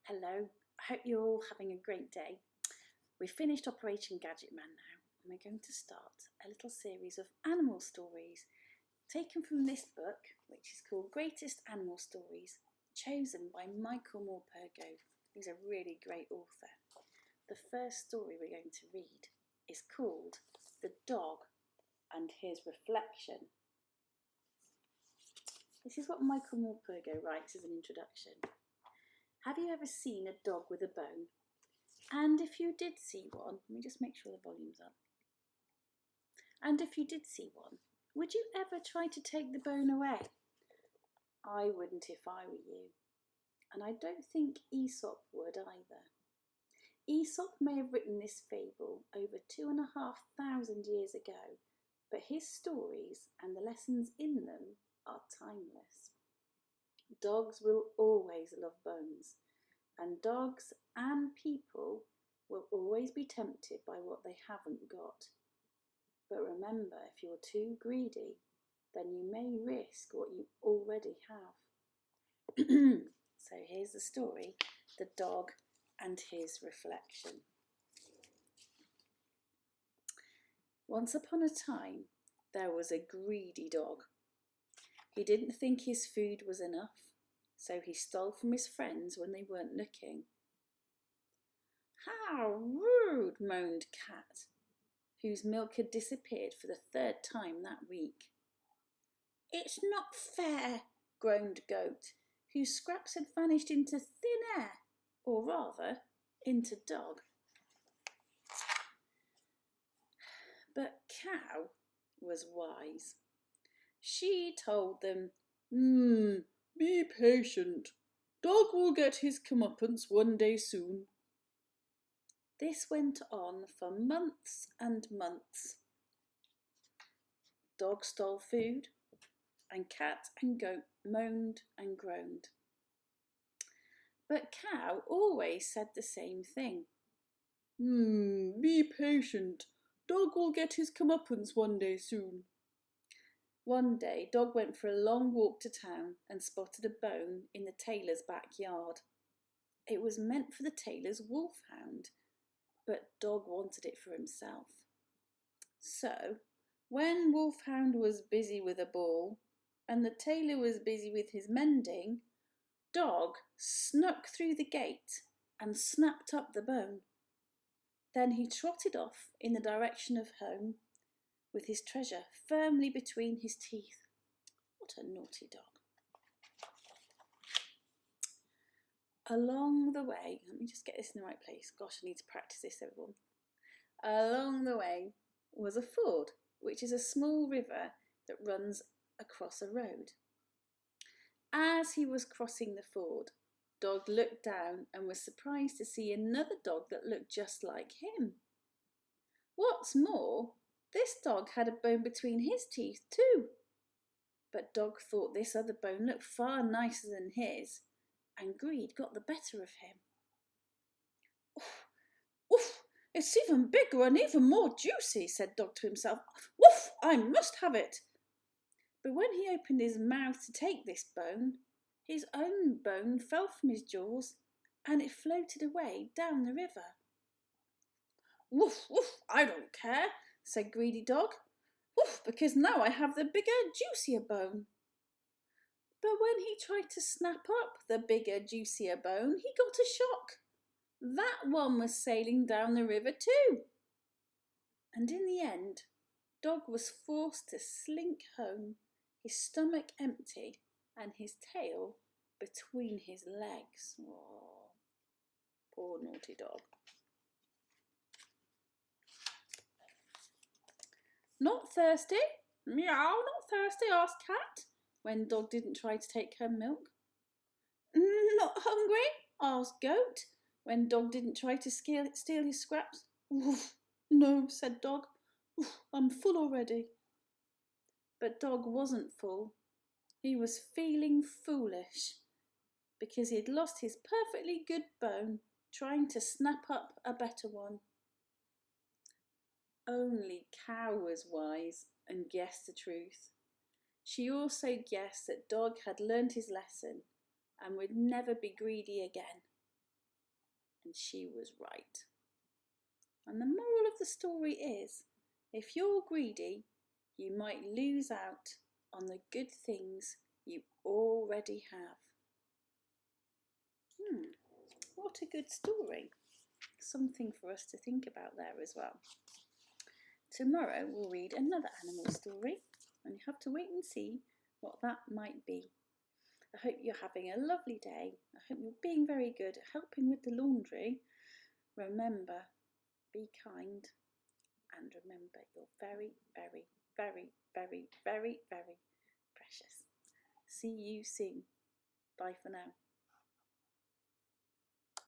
Hello, I hope you're all having a great day. We've finished Operation Gadget Man now, and we're going to start a little series of animal stories taken from this book, which is called Greatest Animal Stories, chosen by Michael Morpurgo, who's a really great author. The first story we're going to read is called The Dog and His Reflection. This is what Michael Morpurgo writes as an introduction. Have you ever seen a dog with a bone? And if you did see one, let me just make sure the volume's up. And if you did see one, would you ever try to take the bone away? I wouldn't if I were you. And I don't think Aesop would either. Aesop may have written this fable over 2,500 years ago, but his stories and the lessons in them are timeless. Dogs will always love bones, and dogs and people will always be tempted by what they haven't got. But remember, if you're too greedy, then you may risk what you already have. So here's the story, The Dog and His Reflection. Once upon a time, there was a greedy dog. He didn't think his food was enough, so he stole from his friends when they weren't looking. How rude, moaned Cat, whose milk had disappeared for the third time that week. It's not fair, groaned Goat, whose scraps had vanished into thin air, or rather, into dog. But Cow was wise. She told them, be patient. Dog will get his comeuppance one day soon. This went on for months and months. Dog stole food, and Cat and Goat moaned and groaned. But Cow always said the same thing. Be patient. Dog will get his comeuppance one day soon. One day, Dog went for a long walk to town and spotted a bone in the tailor's backyard. It was meant for the tailor's wolfhound, but Dog wanted it for himself. So, when Wolfhound was busy with a ball and the tailor was busy with his mending, Dog snuck through the gate and snapped up the bone. Then he trotted off in the direction of home, with his treasure firmly between his teeth. What a naughty dog. Along the way, let me just get this in the right place. Gosh, I need to practice this, everyone. Along the way was a ford, which is a small river that runs across a road. As he was crossing the ford, Dog looked down and was surprised to see another dog that looked just like him. What's more, this dog had a bone between his teeth too. But Dog thought this other bone looked far nicer than his, and greed got the better of him. Oof, it's even bigger and even more juicy, said Dog to himself. Woof, I must have it. But when he opened his mouth to take this bone, his own bone fell from his jaws and it floated away down the river. Woof, woof, I don't care, said Greedy Dog. Woof, because now I have the bigger, juicier bone. But when he tried to snap up the bigger, juicier bone, he got a shock. That one was sailing down the river too. And in the end, Dog was forced to slink home, his stomach empty and his tail between his legs. Oh, poor naughty dog. Not thirsty? Meow, not thirsty, asked Cat, when Dog didn't try to take her milk. Not hungry? Asked Goat, when Dog didn't try to steal his scraps. Oof, no, said Dog. Oof, I'm full already. But Dog wasn't full. He was feeling foolish because he'd lost his perfectly good bone trying to snap up a better one. Only Cow was wise and guessed the truth. She also guessed that Dog had learned his lesson and would never be greedy again. and she was right. And the moral of the story is, if you're greedy, you might lose out on the good things you already have. What a good story. Something for us to think about there as well. Tomorrow we'll read another animal story, and you have to wait and see what that might be. I hope you're having a lovely day. I hope you're being very good at helping with the laundry. Remember, be kind, and remember you're very, very, very, very, very, very precious. See you soon. Bye for now.